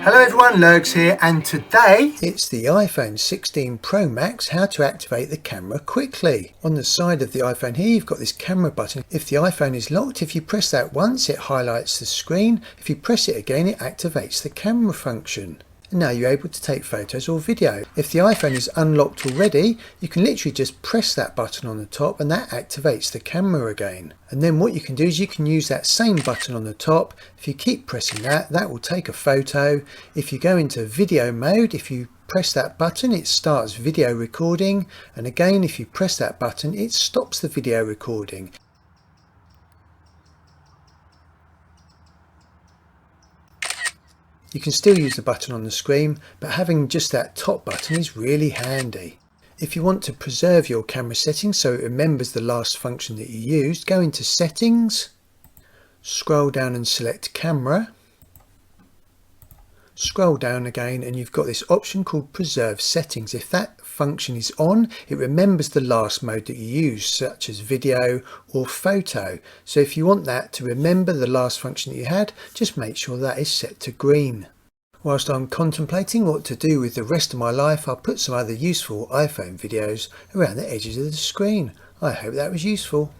Hello everyone, Lurgs here, and today it's the iPhone 16 Pro Max, how to activate the camera quickly. On the side of the iPhone here you've got this camera button. If the iPhone is locked, if you press that once it highlights the screen. If you press it again it activates the camera function. And now you're able to take photos or video. If the iPhone is unlocked already, you can literally just press that button on the top and that activates the camera again. And then what you can do is you can use that same button on the top. If you keep pressing that, that will take a photo. If you go into video mode, if you press that button, it starts video recording. And again, if you press that button, it stops the video recording. You can still use the button on the screen, but having just that top button is really handy. If you want to preserve your camera settings so it remembers the last function that you used, go into Settings, scroll down and select Camera, scroll down again and you've got this option called Preserve Settings. If that function is on, it remembers the last mode that you used, such as video or photo. So if you want that to remember the last function that you had, just make sure that is set to green. Whilst I'm contemplating what to do with the rest of my life, I'll put some other useful iPhone videos around the edges of the screen. I hope that was useful.